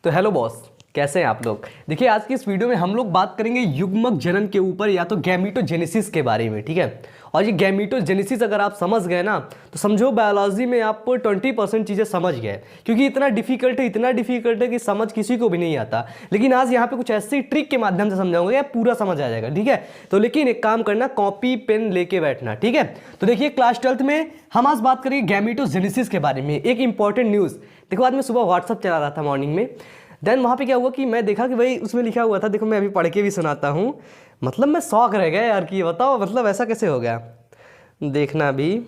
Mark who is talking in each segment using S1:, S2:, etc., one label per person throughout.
S1: तो hello boss, कैसे हैं आप लोग। देखिए आज की इस वीडियो में हम लोग बात करेंगे युग्मक जनन के ऊपर या तो गैमीटोजेनेसिस के बारे में, ठीक है। और ये गैमीटोजेनेसिस अगर आप समझ गए ना तो समझो बायोलॉजी में आप 20% चीज़ें समझ गए, क्योंकि इतना डिफिकल्ट है कि समझ किसी को भी नहीं आता। लेकिन आज यहाँ पे कुछ ऐसी ट्रिक के माध्यम से समझाऊंगा, पूरा समझ आ जाएगा, ठीक है। तो लेकिन एक काम करना, कॉपी पेन लेके बैठना, ठीक है। तो देखिए क्लास 12th में हम आज बात करेंगे गैमीटोजेनेसिस के बारे में। एक इंपॉर्टेंट न्यूज़ देखो, आज मैं सुबह व्हाट्सअप चला रहा था मॉर्निंग में, देन वहाँ पे क्या हुआ कि मैं देखा कि भाई उसमें लिखा हुआ था, देखो मैं अभी पढ़ के भी सुनाता हूँ। मतलब मैं शौक रह गया यार कि बताओ मतलब ऐसा कैसे हो गया। देखना भी,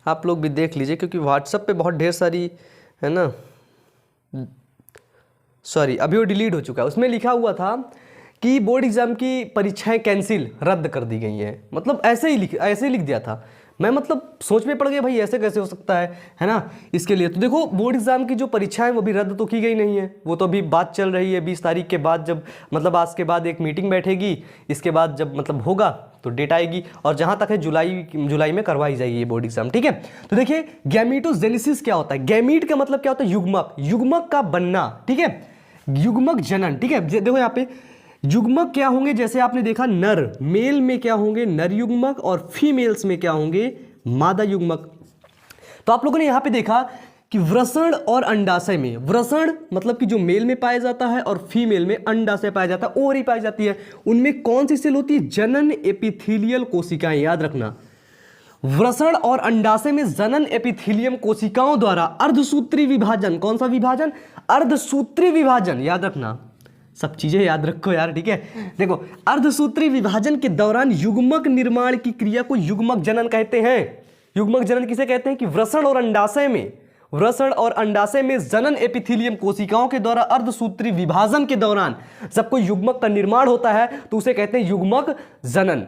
S1: आप लोग भी देख लीजिए, क्योंकि व्हाट्सएप पे बहुत ढेर सारी है ना, सॉरी अभी वो डिलीट हो चुका है। उसमें लिखा हुआ था कि बोर्ड एग्जाम की परीक्षाएं कैंसिल, रद्द कर दी गई हैं। मतलब ऐसे ही लिख दिया था। मैं मतलब सोच में पड़ गया, भाई ऐसे कैसे हो सकता है ना। इसके लिए तो देखो बोर्ड एग्जाम की जो परीक्षाएं वो भी रद्द तो की गई नहीं है, वो तो अभी बात चल रही है। 20 तारीख के बाद जब मतलब आज के बाद एक मीटिंग बैठेगी, इसके बाद जब मतलब होगा तो डेट आएगी, और जहाँ तक है जुलाई में करवाई जाएगी ये बोर्ड एग्जाम, ठीक है। तो देखिए गैमीटोजेनेसिस क्या होता है। गैमीट का मतलब क्या होता है, युग्मक, युग्मक का बनना, ठीक है। युग्मक जनन, ठीक है। देखो यहाँ पे युग्मक क्या होंगे, जैसे आपने देखा नर, मेल में क्या होंगे नर युग्मक, और फीमेल्स में क्या होंगे मादा युग्मक। तो आप लोगों ने यहां पे देखा कि वृषण और अंडाशय में, वृषण मतलब कि जो मेल में पाया जाता है और फीमेल में अंडाशय पाया जाता है, ओवरी पाई जाती है। उनमें कौन सी सेल होती है, जनन एपिथेलियल कोशिकाएं। याद रखना, वृषण और अंडाशय में जनन एपिथेलियम कोशिकाओं द्वारा अर्धसूत्री विभाजन, कौन सा विभाजन, अर्धसूत्री विभाजन। याद रखना, सब चीजें याद रखो यार, ठीक है। देखो अर्धसूत्री विभाजन के दौरान युग्मक निर्माण की क्रिया को युग्मक जनन कहते हैं। युग्मक जनन किसे कहते हैं कि वृषण और अंडाशय में जनन एपिथेलियम कोशिकाओं के द्वारा अर्धसूत्री विभाजन के दौरान जब कोई युग्मक का निर्माण होता है तो उसे कहते हैं युग्मक जनन।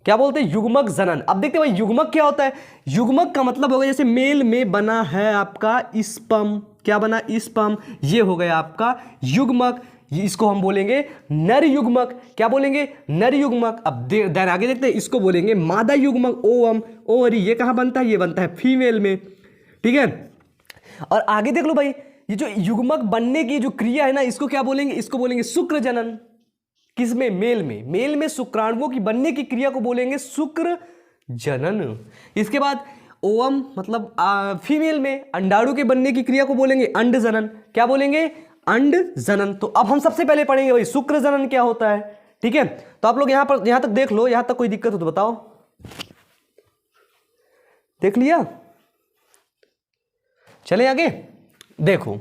S1: क्या बोलते हैं, युग्मक जनन। अब देखते हैं भाई युग्मक क्या होता है। युग्मक का मतलब होगा जैसे मेल में बना है आपका स्पर्म, क्या बना, स्पर्म, ये हो गया आपका युग्मक। इसको हम बोलेंगे नर युग्मक। क्या बोलेंगे, नर युग्मक। अब देन आगे देखते हैं, इसको बोलेंगे मादा युग्मक, ओवम, ओवरी। ये कहां बनता है, ये बनता है फीमेल में, ठीक है। और आगे देख लो भाई, ये जो युग्मक बनने की जो क्रिया है ना, इसको क्या बोलेंगे, इसको बोलेंगे शुक्र जनन। किसमें, मेल में शुक्राणुओं की बनने की क्रिया को बोलेंगे शुक्र जनन। इसके बाद ओवम मतलब फीमेल में अंडाणु के बनने की क्रिया को बोलेंगे अंड जनन। क्या बोलेंगे, अंड जनन। तो अब हम सबसे पहले पढ़ेंगे भाई शुक्र जनन क्या होता है, ठीक है। तो आप लोग यहां तक देख लो, यहां तक कोई दिक्कत हो तो बताओ। देख लिया, चले आगे। देखो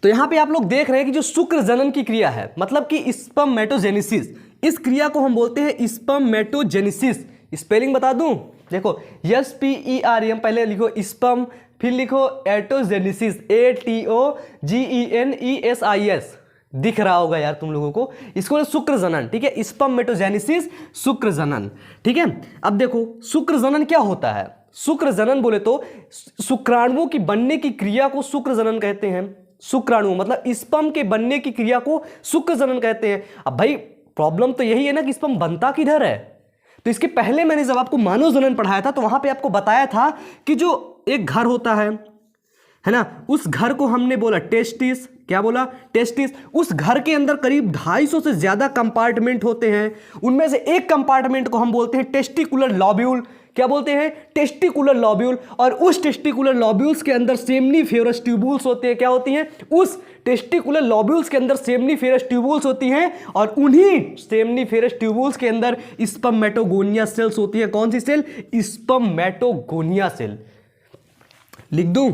S1: तो यहां पे आप लोग देख रहे हैं कि जो शुक्र जनन की क्रिया है, मतलब कि स्पर्मेटोजेनेसिस, इस क्रिया को हम बोलते हैं स्पर्मेटोजेनेसिस। स्पेलिंग बता दूं, देखो SPERM, पहले लिखो स्पर्म, फिर लिखो एटोजेनेसिस, ATOGENESIS। दिख रहा होगा यार तुम लोगों को, इसको शुक्र जनन, ठीक है। स्पर्मेटोजेनेसिस, शुक्र जनन, ठीक है। अब देखो शुक्र जनन क्या होता है। शुक्र जनन बोले तो शुक्राणुओं की बनने की क्रिया को शुक्र जनन कहते हैं। शुक्राणु मतलब स्पर्म के बनने की क्रिया को शुक्र जनन कहते हैं। अब भाई प्रॉब्लम तो यही है ना कि स्पर्म बनता किधर है। तो इसके पहले मैंने जब आपको मानव जनन पढ़ाया था तो वहां पे आपको बताया था कि जो एक घर होता है ना, उस घर को हमने बोला टेस्टिस। क्या बोला, टेस्टिस। उस घर के अंदर करीब 250 से ज्यादा कंपार्टमेंट होते हैं। उनमें से एक कंपार्टमेंट को हम बोलते हैं टेस्टिकुलर लॉब्यूल। क्या बोलते हैं, टेस्टिकुलर लॉब्यूल। और उस टेस्टिकुलर लॉब्यूल्स के अंदर सेमनीफेरस ट्यूबुल्स होते हैं। क्या होती हैं, उस टेस्टिकुलर लॉब्यूल्स के अंदर सेमनीफेरस ट्यूबुल्स होती हैं, और उन्हीं सेमनीफेरस ट्यूबुल्स के अंदर स्पर्मेटोगोनिया सेल्स होती है। कौन सी सेल, स्पर्मेटोगोनिया सेल। लिख दूं,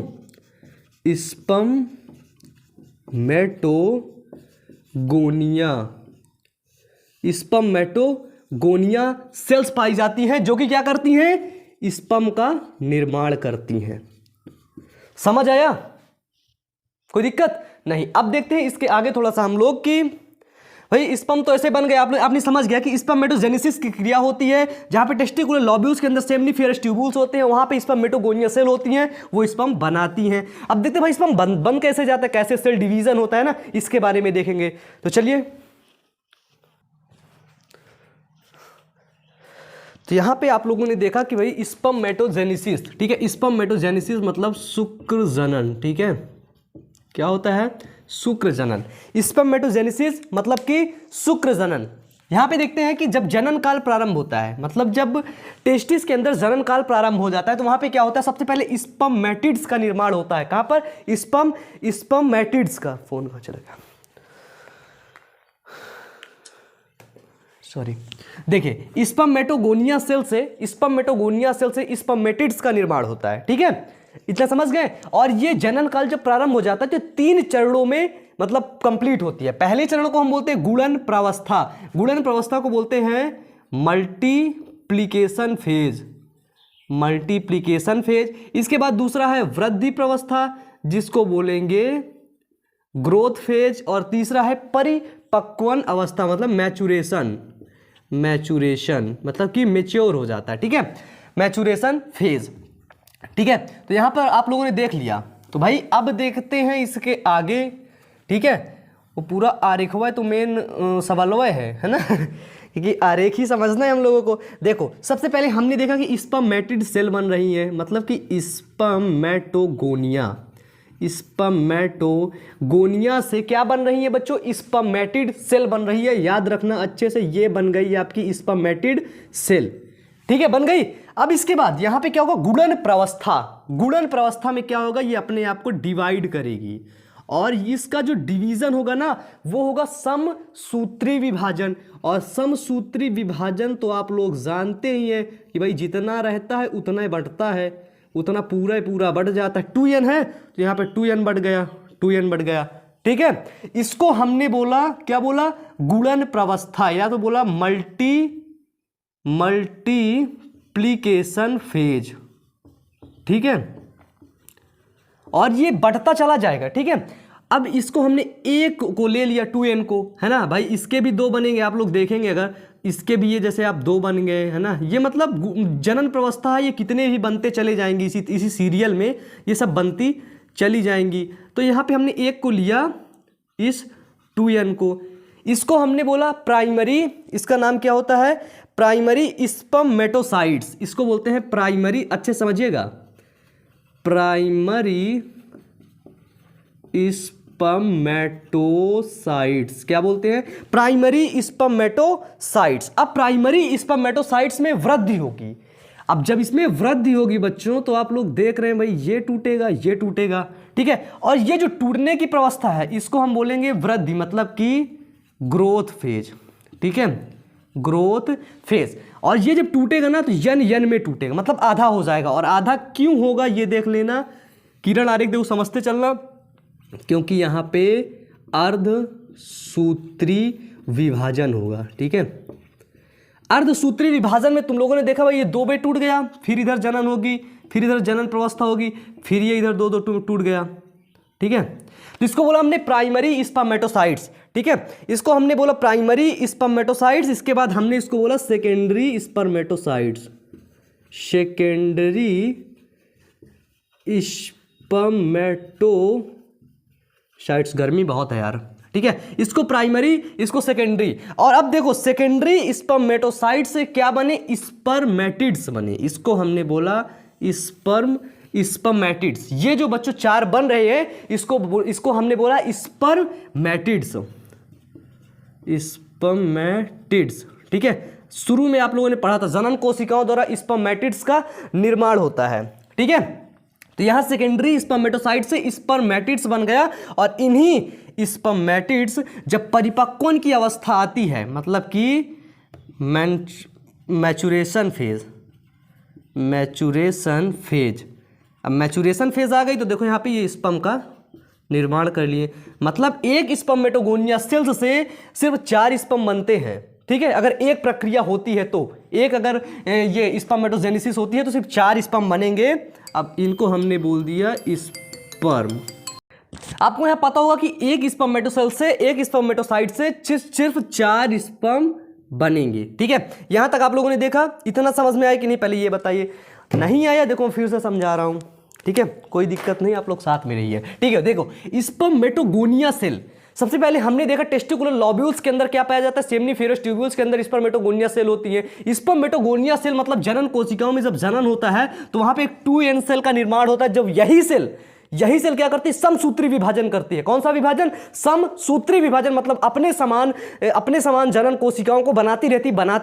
S1: स्पर्मेटोगोनिया सेल्स पाई जाती हैं, जो कि क्या करती हैं, स्पर्म का निर्माण करती हैं। समझ आया, कोई दिक्कत नहीं। अब देखते हैं इसके आगे थोड़ा सा हम लोग कि भाई स्पर्म तो ऐसे बन गया, आपने समझ गया कि स्पर्मेटोजेनेसिस की क्रिया होती है जहां पे टेस्टिकुलर लॉब्यूल्स के अंदर सेमनीफेरस ट्यूबुल्स होते हैं, वहां पे स्पर्मेटोगोनिया सेल होती हैं, वो स्पर्म बनाती हैं। अब देखते हैं भाई स्पर्म बन कैसे जाता है, कैसे सेल डिवीजन होता है ना, इसके बारे में देखेंगे। तो चलिए, तो यहाँ पे आप लोगों ने देखा कि भाई स्पर्मेटोजेनेसिस, ठीक है, स्पर्मेटोजेनेसिस मतलब शुक्र जनन, ठीक है, क्या होता है, शुक्र जनन। स्पर्मेटोजेनेसिस मतलब कि शुक्र जनन। यहाँ पे देखते हैं कि जब जनन काल प्रारंभ होता है, मतलब जब टेस्टिस के अंदर जनन काल प्रारंभ हो जाता है, तो वहाँ पे क्या होता है, सबसे पहले स्पर्मेटिड्स का निर्माण होता है। कहाँ पर, स्पर्मेटिड्स का, फोन कहाँ चला गया, सॉरी, देखिए स्पर्मेटोगोनिया सेल से स्पर्मेटिड्स का निर्माण होता है, ठीक है, इतना समझ गए। और ये जनन काल जब प्रारंभ हो जाता है तो 3 चरणों में मतलब कंप्लीट होती है। पहले चरण को हम बोलते हैं गुणन प्रावस्था, गुणन प्रावस्था को बोलते हैं मल्टीप्लिकेशन फेज, इसके बाद दूसरा है वृद्धि प्रावस्था जिसको बोलेंगे ग्रोथ फेज, और तीसरा है परिपक्वन अवस्था मतलब मैचुरेशन मतलब कि मेच्योर हो जाता है, ठीक है, मैचुरेशन फेज, ठीक है। तो यहां पर आप लोगों ने देख लिया, तो भाई अब देखते हैं इसके आगे, ठीक है, वो पूरा आरेखवा तो मेन सवालवा है ना क्योंकि आरेख ही समझना है हम लोगों को। देखो सबसे पहले हमने देखा कि स्पर्मेटिड सेल बन रही है, मतलब कि स्पर्मेटोगोनिया से क्या बन रही है बच्चों, स्पर्मेटिड सेल बन रही है। याद रखना अच्छे से, ये बन गई आपकी स्पर्मेटिड सेल, ठीक है, बन गई। अब इसके बाद यहाँ पे क्या होगा, गुणन प्रावस्था में क्या होगा, ये अपने आप को डिवाइड करेगी, और इसका जो डिवीजन होगा ना वो होगा समसूत्री विभाजन। और समसूत्री विभाजन तो आप लोग जानते ही हैं कि भाई जितना रहता है उतना ही बढ़ता है, उतना पूरा बढ़ जाता है। 2n है तो यहाँ पे 2n बढ़ गया, ठीक है। इसको हमने बोला, क्या बोला, गुणन प्रावस्था, या तो बोला मल्टीप्लिकेशन फेज, ठीक है, और ये बढ़ता चला जाएगा, ठीक है। अब इसको हमने एक को ले लिया 2n को, है ना भाई, इसके भी 2 बनेंगे, आप लोग देखेंगे अगर इसके भी ये जैसे आप 2 बन गए, है ना, ये मतलब जनन प्रावस्था है, ये कितने भी बनते चले जाएंगे, इसी सीरियल में ये सब बनती चली जाएंगी। तो यहाँ पे हमने एक को लिया, इस 2n को, इसको हमने बोला प्राइमरी, इसका नाम क्या होता है, प्राइमरी स्पर्मेटोसाइट्स, इसको बोलते हैं प्राइमरी, अच्छे समझिएगा, प्राइमरी स्पर्मेटोसाइट्स, क्या बोलते हैं, प्राइमरी स्पर्मेटोसाइट्स। अब प्राइमरी स्पर्मेटोसाइट्स में वृद्धि होगी। अब जब इसमें वृद्धि होगी बच्चों, तो आप लोग देख रहे हैं भाई ये टूटेगा, ठीक है, और ये जो टूटने की प्रावस्था है इसको हम बोलेंगे वृद्धि, मतलब कि ग्रोथ फेज, ठीक है, ग्रोथ फेज। और ये जब टूटेगा ना तो यन में टूटेगा, मतलब आधा हो जाएगा। और आधा क्यों होगा ये देख लेना, किरण आरेख देखो, समझते चलना, क्योंकि यहाँ पे अर्धसूत्री विभाजन होगा, ठीक है। अर्धसूत्री विभाजन में तुम लोगों ने देखा भाई ये 2 टूट गया, फिर इधर जनन होगी, फिर इधर जनन प्रावस्था होगी, फिर ये इधर 2 टूट गया, ठीक है। तो इसको बोला हमने प्राइमरी स्पर्मेटोसाइट्स, ठीक है, इसको हमने बोला प्राइमरी स्पर्मेटोसाइट्स। इसके बाद हमने इसको बोला सेकेंडरी स्पर्मेटोसाइट्स, स्पर्मेटोसाइट्स, गर्मी बहुत है यार, ठीक है, इसको प्राइमरी, इसको सेकेंडरी। और अब देखो सेकेंडरी स्पर्मेटोसाइट से क्या बने, स्पर्मेटिड्स बने, इसको हमने बोला स्पर्मेटिड्स। ये जो बच्चों 4 बन रहे हैं इसको हमने बोला स्पर्मेटिड्स, ठीक है। शुरू में आप लोगों ने पढ़ा था जनन कोशिकाओं द्वारा स्पर्मेटिड्स का निर्माण होता है, ठीक है। तो यहां सेकेंडरी स्पर्मेटोसाइट से स्पर्मेटिड्स बन गया, और इन्हीं स्पर्मेटिड्स जब परिपक्वन की अवस्था आती है, मतलब कि मैचुरेशन फेज, अब मैचुरेशन फेज आ गई तो देखो यहाँ पे ये स्पर्म का निर्माण कर लिए, मतलब एक स्पर्मेटोगोनिया सेल्स से सिर्फ 4 स्पर्म बनते हैं, ठीक है। अगर एक प्रक्रिया होती है तो अगर ये स्पर्मेटोजेनेसिस होती है तो सिर्फ 4 स्पर्म बनेंगे। अब इनको हमने बोल दिया स्पर्म। आपको यहाँ पता होगा कि एक स्पर्मेटोसेल से, एक स्पर्मेटोसाइट से सिर्फ 4 स्पर्म बनेंगे, ठीक है। यहां तक आप लोगों ने देखा, इतना समझ में आया कि नहीं, पहले ये बताइए। नहीं आया देखो फिर से समझा रहा हूं, ठीक है, कोई दिक्कत नहीं, आप लोग साथ में रहिए, ठीक है। देखो स्पर्मेटोगोनिया सेल, सबसे पहले हमने देखा टेस्टिकुलर लोब्यूल्स के अंदर क्या पाया जाता है, सेमनीफेरस ट्यूब्यूल्स के अंदर स्पर्मेटोगोनिया सेल होती है। स्पर्मेटोगोनिया सेल मतलब जनन कोशिकाओं में जब जनन होता है तो वहां पे एक 2n सेल का निर्माण होता है। जब यही सेल क्या करती है, समसूत्री विभाजन करती है। कौन सा विभाजन, समसूत्री विभाजन, मतलब अपने समान जनन कोशिकाओं को बनाती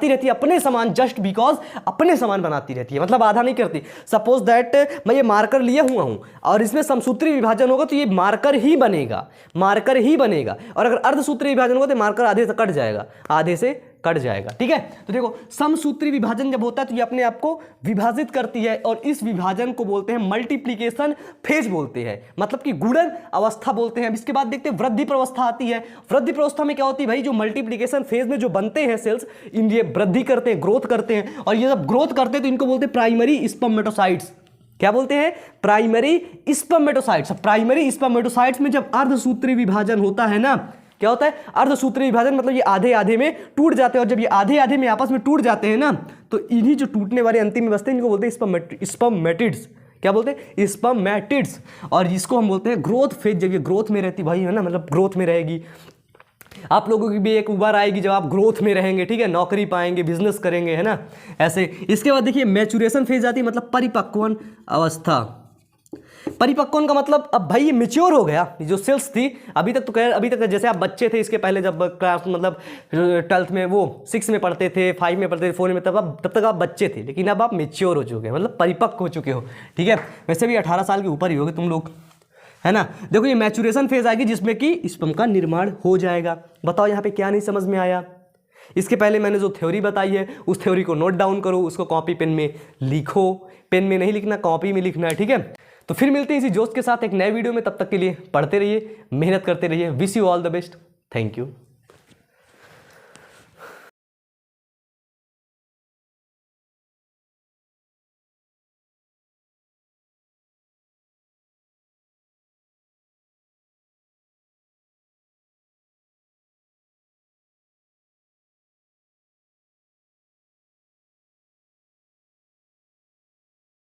S1: रहती अपने समान, जस्ट बिकॉज अपने समान बनाती रहती है, मतलब आधा नहीं करती। सपोज दैट मैं ये मार्कर लिए हुआ हूं और इसमें समसूत्री विभाजन होगा तो ये मार्कर ही बनेगा, और अगर अर्धसूत्री विभाजन होगा तो मार्कर आधे से कट जाएगा। ठीक है, तो देखो समसूत्री विभाजन जब होता है तो ये अपने आप को विभाजित करती है, और इस विभाजन को बोलते हैं मल्टीप्लिकेशन फेज बोलते हैं, मतलब कि गुणन अवस्था बोलते हैं। अब इसके बाद देखते हैं वृद्धि प्रवस्था आती है। वृद्धि प्रवस्था में क्या होती है भाई, जो मल्टीप्लिकेशन फेज में जो बनते हैं सेल्स, ये वृद्धि करते हैं, ग्रोथ करते हैं, और ये जब ग्रोथ करते हैं तो इनको बोलते हैं प्राइमरी स्पर्मेटोसाइट्स। क्या बोलते हैं, प्राइमरी स्पर्मेटोसाइट्स। प्राइमरी स्पर्मेटोसाइट्स में जब अर्धसूत्री विभाजन होता है ना, क्या होता है, अर्धसूत्री विभाजन, मतलब ये आधे आधे में टूट जाते हैं, और जब ये आधे आधे में आपस में टूट जाते हैं ना तो इन्हीं जो टूटने वाले अंतिम में बचते हैं इनको बोलते हैं स्पर्मेटिड्स। क्या बोलते हैं, स्पर्मेटिड्स। और इसको हम बोलते हैं ग्रोथ फेज। जब ये ग्रोथ में रहती भाई है ना, मतलब ग्रोथ में रहेगी, आप लोगों की भी एक उबार आएगी जब आप ग्रोथ में रहेंगे, ठीक है, नौकरी पाएंगे, बिजनेस करेंगे, है ना, ऐसे। इसके बाद देखिए मैचुरेशन फेज आती है, मतलब परिपक्वन अवस्था। परिपक्वन का मतलब अब भाई ये मेच्योर हो गया, जो सेल्स थी अभी तक जैसे आप बच्चे थे, इसके पहले जब क्लास मतलब 12th में, वो 6 में पढ़ते थे, 5 में पढ़ते थे, 4 में, तब तक आप बच्चे थे, लेकिन अब आप मेच्योर हो चुके हैं, मतलब परिपक्व हो चुके हो। ठीक है, वैसे भी 18 साल के ऊपर ही होगे तुम लोग, है ना। देखो ये मैचुरेशन फेज आएगी जिसमें कि स्पर्म का निर्माण हो जाएगा। बताओ यहाँ पे क्या नहीं समझ में आया। इसके पहले मैंने जो थ्योरी बताई है उस थ्योरी को नोट डाउन करो, उसको कॉपी पेन में लिखो, पेन में नहीं लिखना, कॉपी में लिखना है। ठीक है, तो फिर मिलते हैं इसी जोश के साथ एक नए वीडियो में। तब तक के लिए पढ़ते रहिए, मेहनत करते रहिए। Wish you all the best. Thank you.